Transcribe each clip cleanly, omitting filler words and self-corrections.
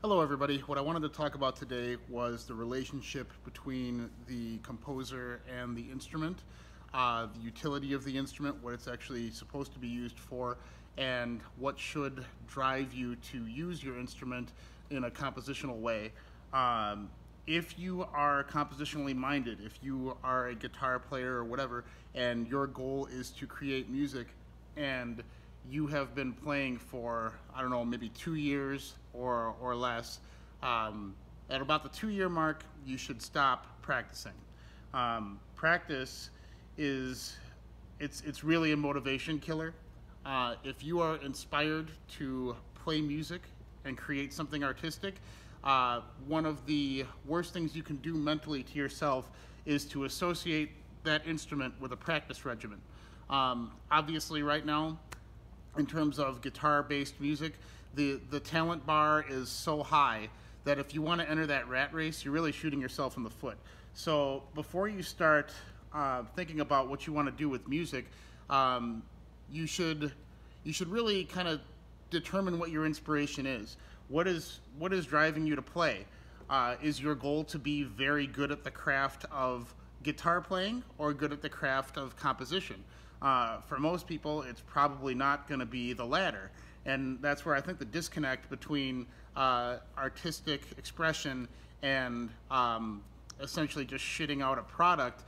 Hello everybody. What I wanted to talk about today was the relationship between the composer and the instrument, the utility of the instrument, what it's actually supposed to be used for, and what should drive you to use your instrument in a compositional way. If you are compositionally minded, if you are a guitar player or whatever, and your goal is to create music, and you have been playing for, I don't know, maybe 2 years or less, at about the 2-year mark, you should stop practicing. Practice it's really a motivation killer. If you are inspired to play music and create something artistic, one of the worst things you can do mentally to yourself is to associate that instrument with a practice regimen. Obviously right now, in terms of guitar-based music, the talent bar is so high that if you want to enter that rat race, you're really shooting yourself in the foot. So before you start thinking about what you want to do with music, you should really kind of determine what your inspiration is. What is driving you to play? Is your goal to be very good at the craft of guitar playing or good at the craft of composition? For most people, it's probably not going to be the latter. And that's where I think the disconnect between artistic expression and essentially just shitting out a product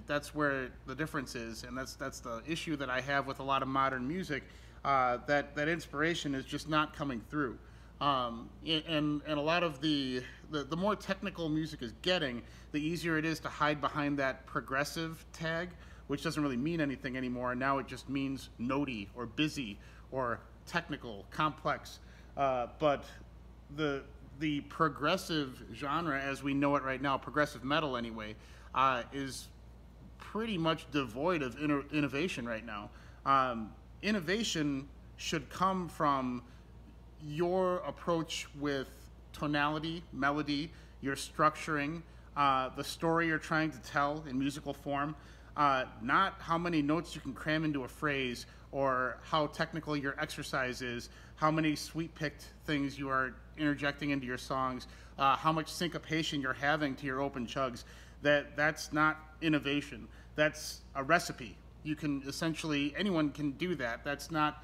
that's where the difference is. And that's the issue that I have with a lot of modern music, that inspiration is just not coming through. And a lot of the more technical music is getting, the easier it is to hide behind that progressive tag, which doesn't really mean anything anymore, and now it just means notey or busy or technical, complex. But the progressive genre, as we know it right now, progressive metal anyway, is pretty much devoid of innovation right now. Innovation should come from your approach with tonality, melody, your structuring, the story you're trying to tell in musical form. Not how many notes you can cram into a phrase or how technical your exercise is, how many sweet-picked things you are interjecting into your songs, how much syncopation you're having to your open chugs. That's not innovation. That's a recipe. You can essentially, anyone can do that. That's not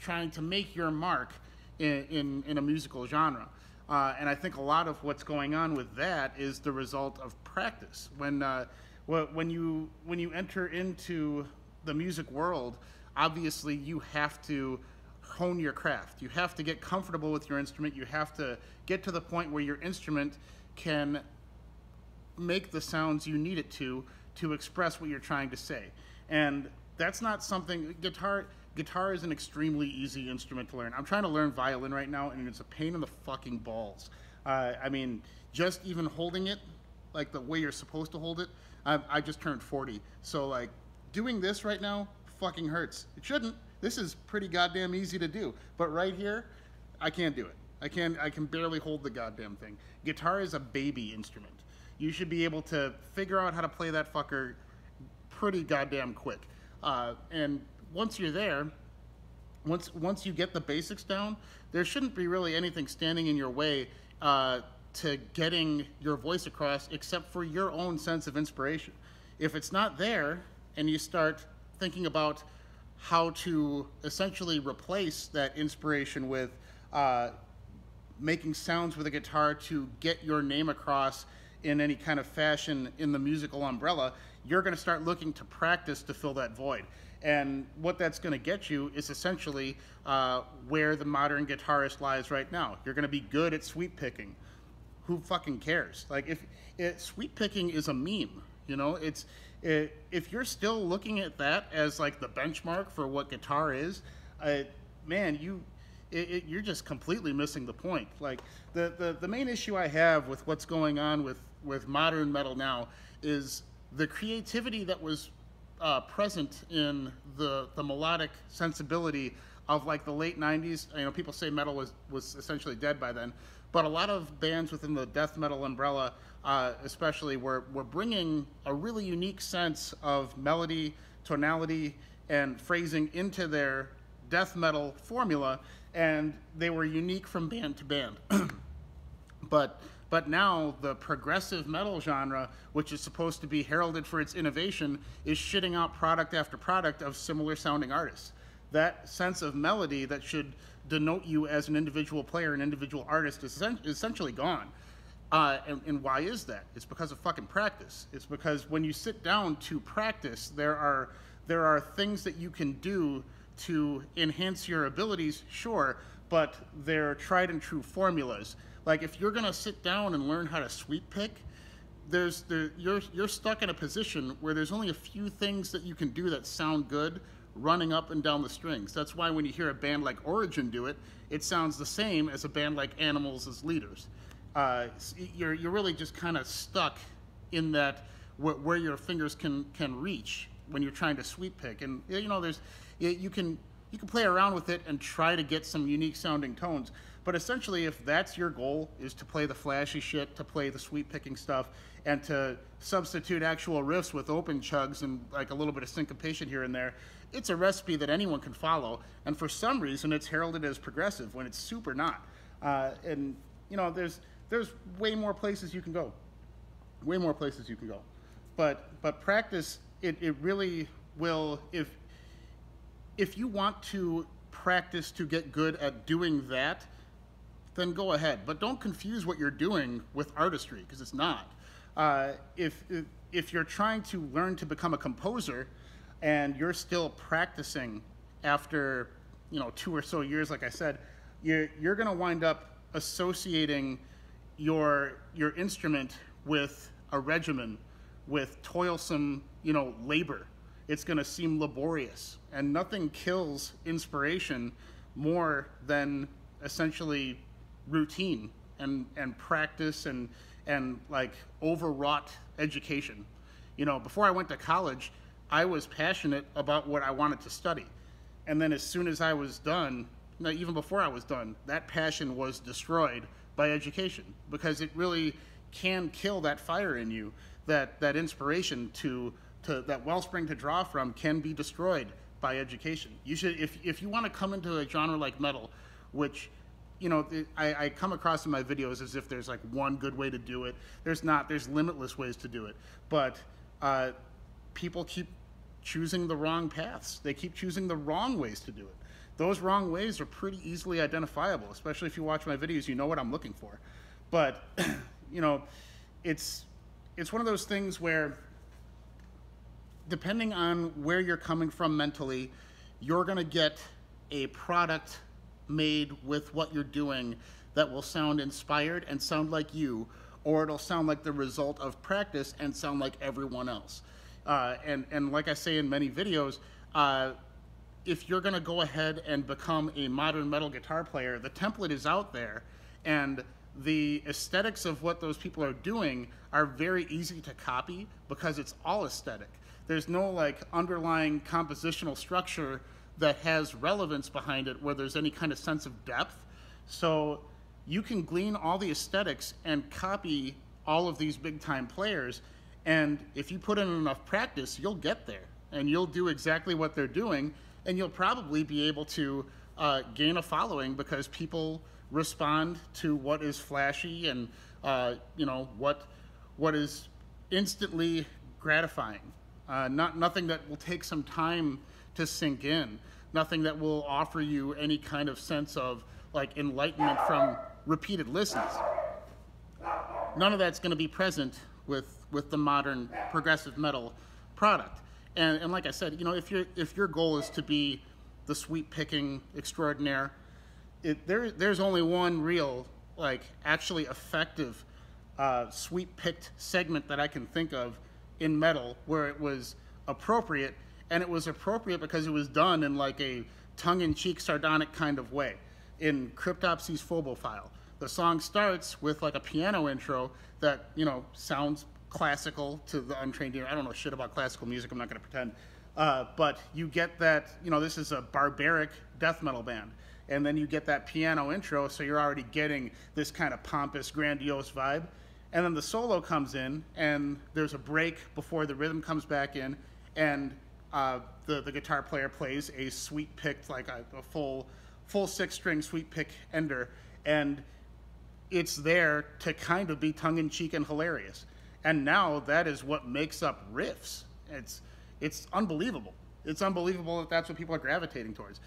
trying to make your mark in a musical genre. And I think a lot of what's going on with that is the result of practice. When you enter into the music world, obviously you have to hone your craft. You have to get comfortable with your instrument. You have to get to the point where your instrument can make the sounds you need it to express what you're trying to say. And that's not something, guitar is an extremely easy instrument to learn. I'm trying to learn violin right now, and it's a pain in the fucking balls. I mean, just even holding it, like the way you're supposed to hold it, I just turned 40, so like doing this right now fucking hurts. It shouldn't. This is pretty goddamn easy to do, but right here, I can't do it. I can barely hold the goddamn thing. Guitar is a baby instrument. You should be able to figure out how to play that fucker pretty goddamn quick. And once you're there, once you get the basics down, there shouldn't be really anything standing in your way to getting your voice across except for your own sense of inspiration. If it's not there and you start thinking about how to essentially replace that inspiration with making sounds with a guitar to get your name across in any kind of fashion in the musical umbrella, you're going to start looking to practice to fill that void. And what that's going to get you is essentially where the modern guitarist lies right now. You're going to be good at sweep picking. Who fucking cares? Like, sweep picking is a meme, you know? If you're still looking at that as like the benchmark for what guitar is, man, you're just completely missing the point. Like, the main issue I have with what's going on with modern metal now is the creativity that was present in the melodic sensibility of like the late 90s. You know, people say metal was essentially dead by then, but a lot of bands within the death metal umbrella especially were bringing a really unique sense of melody, tonality, and phrasing into their death metal formula, and they were unique from band to band. But now the progressive metal genre, which is supposed to be heralded for its innovation, is shitting out product after product of similar sounding artists. That sense of melody that should denote you as an individual player, an individual artist, is essentially gone. And why is that? It's because of fucking practice. It's because when you sit down to practice, there are things that you can do to enhance your abilities, sure, but they're tried and true formulas. Like if you're gonna sit down and learn how to sweep pick, you're stuck in a position where there's only a few things that you can do that sound good running up and down the strings. That's why when you hear a band like Origin do it, it sounds the same as a band like Animals as Leaders. You're really just kind of stuck in that where your fingers can reach when you're trying to sweep pick. And you know, you can play around with it and try to get some unique sounding tones. But essentially, if that's your goal, is to play the flashy shit, to play the sweep picking stuff, and to substitute actual riffs with open chugs and like a little bit of syncopation here and there, it's a recipe that anyone can follow. And for some reason, it's heralded as progressive when it's super not. And you know, there's way more places you can go. Way more places you can go. But practice, it really will, if you want to practice to get good at doing that, then go ahead. But don't confuse what you're doing with artistry, because it's not. If you're trying to learn to become a composer and you're still practicing after 2 or so years, like I said, you're going to wind up associating your instrument with a regimen, with toilsome labor. It's going to seem laborious, and nothing kills inspiration more than essentially routine and practice and like overwrought education. Before I went to college, I was passionate about what I wanted to study, and then as soon as I was done, even before I was done, that passion was destroyed by education, because it really can kill that fire in you. That inspiration to that wellspring to draw from can be destroyed by education. You should, if you want to come into a genre like metal, which I come across in my videos as if there's like one good way to do it. There's not. There's limitless ways to do it. But people keep choosing the wrong paths. They keep choosing the wrong ways to do it. Those wrong ways are pretty easily identifiable, especially if you watch my videos. You know what I'm looking for. But it's one of those things where, depending on where you're coming from mentally, you're going to get a product made with what you're doing that will sound inspired and sound like you, or it'll sound like the result of practice and sound like everyone else. And like I say in many videos, if you're going to go ahead and become a modern metal guitar player, the template is out there, and the aesthetics of what those people are doing are very easy to copy because it's all aesthetic. There's no like underlying compositional structure that has relevance behind it where there's any kind of sense of depth. So you can glean all the aesthetics and copy all of these big time players, and if you put in enough practice, you'll get there and you'll do exactly what they're doing, and you'll probably be able to gain a following because people respond to what is flashy and what is instantly gratifying. Nothing that will take some time to sink in, nothing that will offer you any kind of sense of like enlightenment from repeated listens. None of that's going to be present with the modern progressive metal product. And like I said, if your goal is to be the sweep picking extraordinaire, there's only one real like actually effective sweep picked segment that I can think of in metal where it was appropriate, and it was appropriate because it was done in like a tongue-in-cheek sardonic kind of way. In Cryptopsy's Phobophile, the song starts with like a piano intro that sounds classical to the untrained ear. I don't know shit about classical music, I'm not going to pretend, but you get that this is a barbaric death metal band, and then you get that piano intro, so you're already getting this kind of pompous, grandiose vibe. And then the solo comes in, and there's a break before the rhythm comes back in, and the guitar player plays a sweep-picked, like a full full 6-string sweep pick ender, and it's there to kind of be tongue-in-cheek and hilarious. And now that is what makes up riffs. It's unbelievable. It's unbelievable that that's what people are gravitating towards.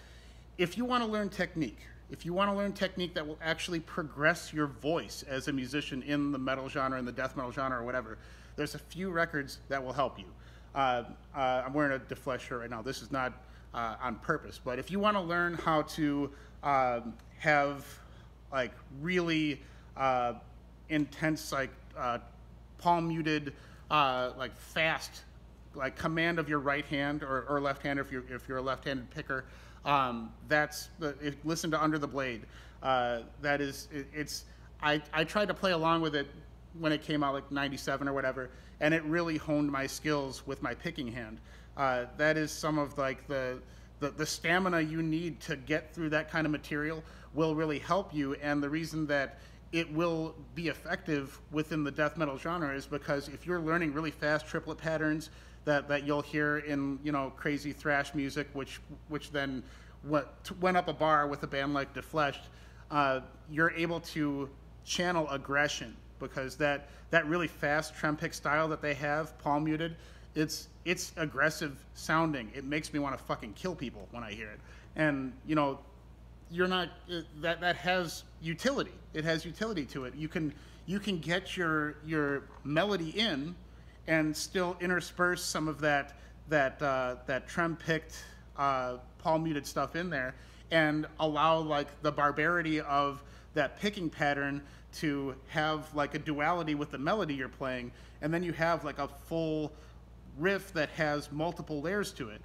If you want to learn technique, that will actually progress your voice as a musician in the metal genre, in the death metal genre, or whatever, there's a few records that will help you. I'm wearing a DeFlesh shirt right now. This is not on purpose, but if you want to learn how to have like really intense, like palm muted, like fast, like command of your right hand or left hand if you're a left-handed picker, listen to Under the Blade. That is, I tried to play along with it when it came out, like 97 or whatever, and it really honed my skills with my picking hand. That is some of like the stamina you need to get through that kind of material will really help you. And the reason that it will be effective within the death metal genre is because if you're learning really fast triplet patterns that you'll hear in, you know, crazy thrash music, which then went up a bar with a band like DeFlesh, you're able to channel aggression, because that really fast trem pick style that they have, palm muted, it's aggressive sounding. It makes me want to fucking kill people when I hear it. And, you know, that has utility. It has utility to it. You can get your melody in and still intersperse some of that trem picked palm muted stuff in there, and allow like the barbarity of that picking pattern to have like a duality with the melody you're playing, and then you have like a full riff that has multiple layers to it.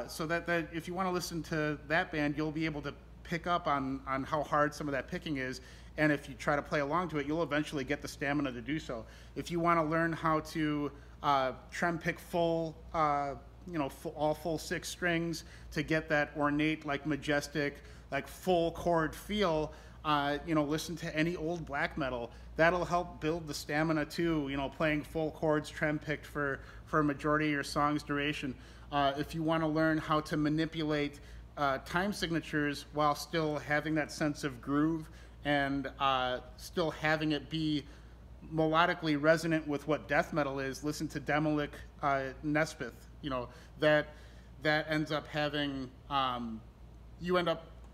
So that if you want to listen to that band, you'll be able to pick up on how hard some of that picking is, and if you try to play along to it, you'll eventually get the stamina to do so. If you want to learn how to trem pick full, all full 6 strings to get that ornate, like majestic, like full chord feel, listen to any old black metal. That'll help build the stamina too, playing full chords trem picked for a majority of your song's duration. If you want to learn how to manipulate time signatures while still having that sense of groove and still having it be melodically resonant with what death metal is, listen to Demolik Nespith. That ends up having,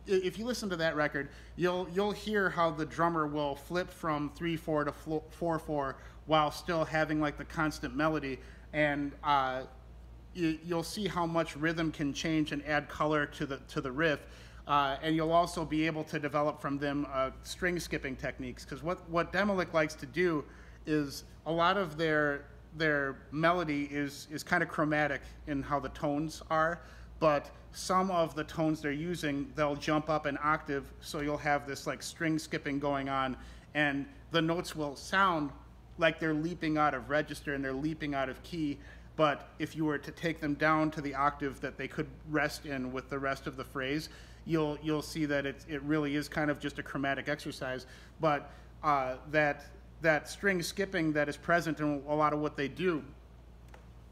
if you listen to that record, you'll hear how the drummer will flip from 3/4 to 4/4 while still having like the constant melody, and you'll see how much rhythm can change and add color to the riff, and you'll also be able to develop from them string skipping techniques, because what Demolik likes to do is a lot of their melody is kind of chromatic in how the tones are, but some of the tones they're using, they'll jump up an octave, so you'll have this like string skipping going on, and the notes will sound like they're leaping out of register and they're leaping out of key. But if you were to take them down to the octave that they could rest in with the rest of the phrase, you'll see that it really is kind of just a chromatic exercise. But that string skipping that is present in a lot of what they do,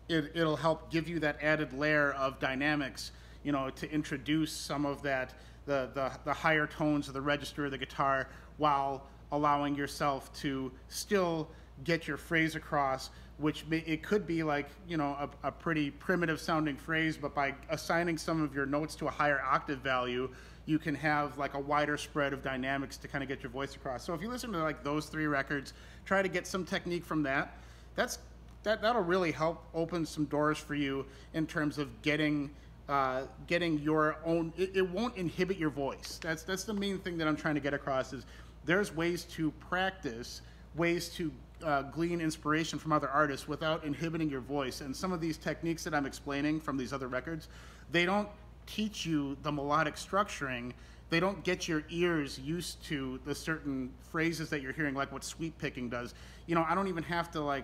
it'll help give you that added layer of dynamics, to introduce some of that, the higher tones of the register of the guitar, while allowing yourself to still get your phrase across, which it could be like, a pretty primitive sounding phrase, but by assigning some of your notes to a higher octave value, you can have like a wider spread of dynamics to kind of get your voice across. So if you listen to like those 3 records, try to get some technique from that'll really help open some doors for you in terms of getting your own. It won't inhibit your voice. That's the main thing that I'm trying to get across, is there's ways to practice, ways to glean inspiration from other artists without inhibiting your voice. And some of these techniques that I'm explaining from these other records, they don't teach you the melodic structuring. They don't get your ears used to the certain phrases that you're hearing, like what sweep picking does. I don't even have to like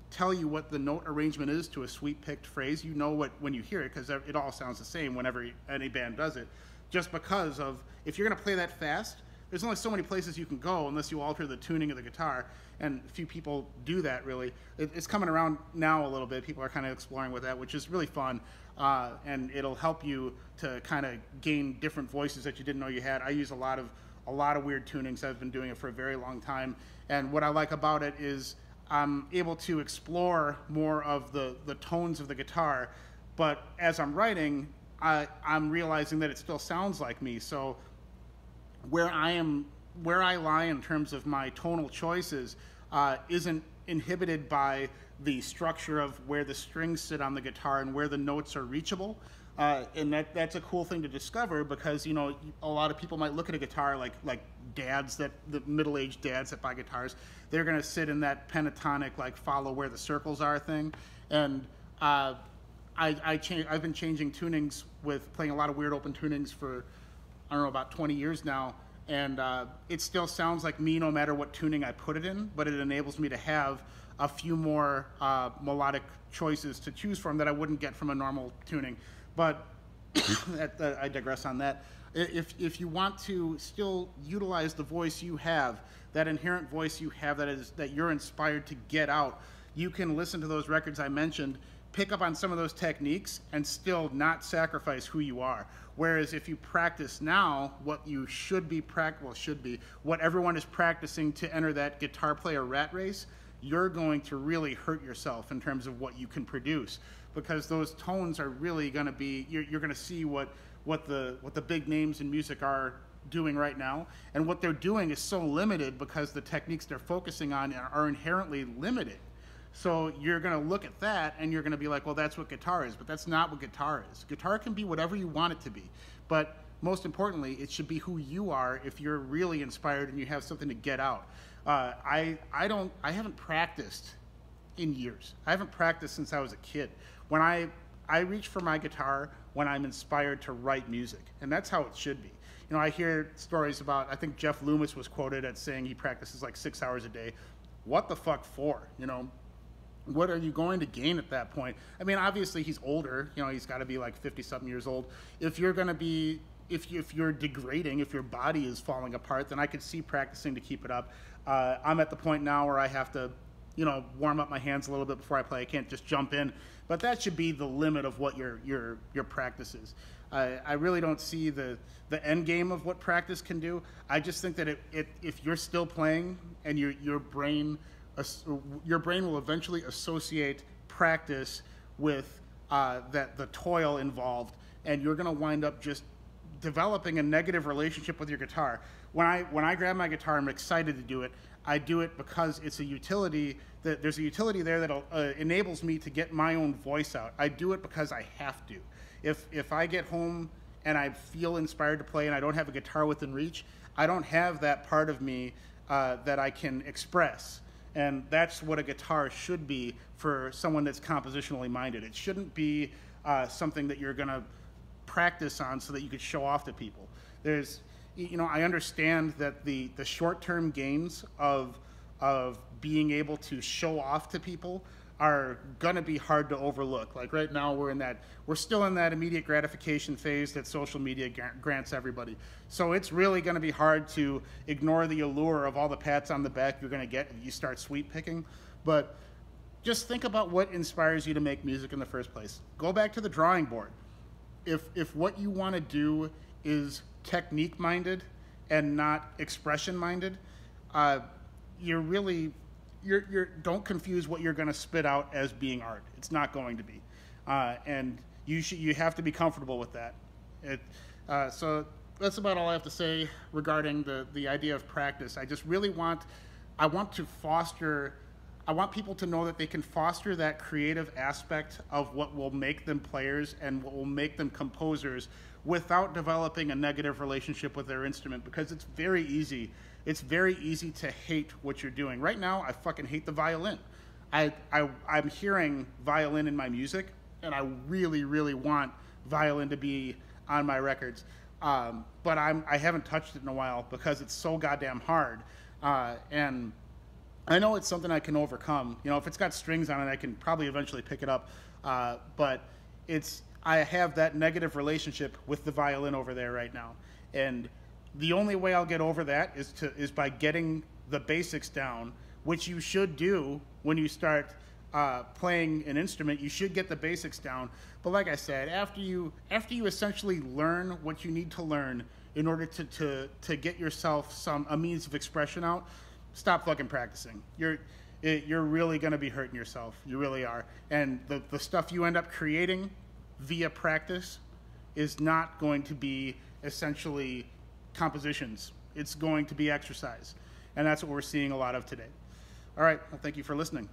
tell you what the note arrangement is to a sweep picked phrase. You know what when you hear it, because it all sounds the same whenever any band does it. Just because of, if you're going to play that fast, there's only so many places you can go unless you alter the tuning of the guitar, and few people do that really. It's coming around now a little bit. People are kind of exploring with that, which is really fun, and it'll help you to kind of gain different voices that you didn't know you had. I use a lot of weird tunings. I've been doing it for a very long time, and what I like about it is I'm able to explore more of the tones of the guitar, but as I'm writing, I'm realizing that it still sounds like me. So where I lie in terms of my tonal choices isn't inhibited by the structure of where the strings sit on the guitar and where the notes are reachable. And that's a cool thing to discover, because you know, a lot of people might look at a guitar like dads, the middle-aged dads that buy guitars. They're gonna sit in that pentatonic, like, follow where the circles are thing. And I've been changing tunings with playing a lot of weird open tunings for, I don't know, about 20 years now, and it still sounds like me no matter what tuning I put it in, but it enables me to have a few more melodic choices to choose from that I wouldn't get from a normal tuning. But I digress on that. If you want to still utilize the voice you have, that inherent voice you have that you're inspired to get out, you can listen to those records I mentioned, pick up on some of those techniques, and still not sacrifice who you are. Whereas if you practice now what you should be what everyone is practicing to enter that guitar player rat race, you're going to really hurt yourself in terms of what you can produce, because those tones are really going to be, you're going to see what the big names in music are doing right now, and what they're doing is so limited because the techniques they're focusing on are inherently limited. So you're going to look at that and you're going to be like, well, that's what guitar is, but that's not what guitar is. Guitar can be whatever you want it to be, but most importantly, it should be who you are if you're really inspired and you have something to get out. I haven't practiced in years. I haven't practiced since I was a kid. When I reach for my guitar when I'm inspired to write music, and that's how it should be. You know, I hear stories about, I think Jeff Loomis was quoted as saying he practices like 6 hours a day. What the fuck for? You know, what are you going to gain at that point? I mean, obviously he's older, you know, he's got to be like 50-something years old. If you're going to be, if you're degrading, if your body is falling apart, then I could see practicing to keep it up. I'm at the point now where I have to, you know, warm up my hands a little bit before I play. I can't just jump in, but that should be the limit of what your practice is. I really don't see the end game of what practice can do. I just think that if you're still playing and your brain will eventually associate practice with the toil involved, and you're going to wind up just developing a negative relationship with your guitar. When I grab my guitar, I'm excited to do it. I do it because it's a utility. There's a utility there that enables me to get my own voice out. I do it because I have to. If I get home and I feel inspired to play and I don't have a guitar within reach, I don't have that part of me that I can express. And that's what a guitar should be for someone that's compositionally minded. It shouldn't be something that you're going to practice on so that you could show off to people. There's, you know, I understand that the short-term gains of being able to show off to people are gonna be hard to overlook. Like right now, we're still in that immediate gratification phase that social media grants everybody. So it's really gonna be hard to ignore the allure of all the pats on the back you're gonna get if you start sweet picking. But just think about what inspires you to make music in the first place. Go back to the drawing board. If what you wanna do is technique minded and not expression minded, don't confuse what you're going to spit out as being art. It's not going to be, and you have to be comfortable with that. So that's about all I have to say regarding the idea of practice. I just really want people to know that they can foster that creative aspect of what will make them players and what will make them composers without developing a negative relationship with their instrument, because it's very easy. It's very easy to hate what you're doing. Right now, I fucking hate the violin. I'm hearing violin in my music, and I really, really want violin to be on my records. But I haven't touched it in a while because it's so goddamn hard. And I know it's something I can overcome. You know, if it's got strings on it, I can probably eventually pick it up. But I have that negative relationship with the violin over there right now. And The only way I'll get over that is by getting the basics down, which you should do when you start playing an instrument. You should get the basics down. But like I said, after you essentially learn what you need to learn in order to get yourself a means of expression out, stop fucking practicing. You're really going to be hurting yourself. You really are. And the stuff you end up creating via practice is not going to be essentially compositions. It's going to be exercise. And that's what we're seeing a lot of today. All right. Well, thank you for listening.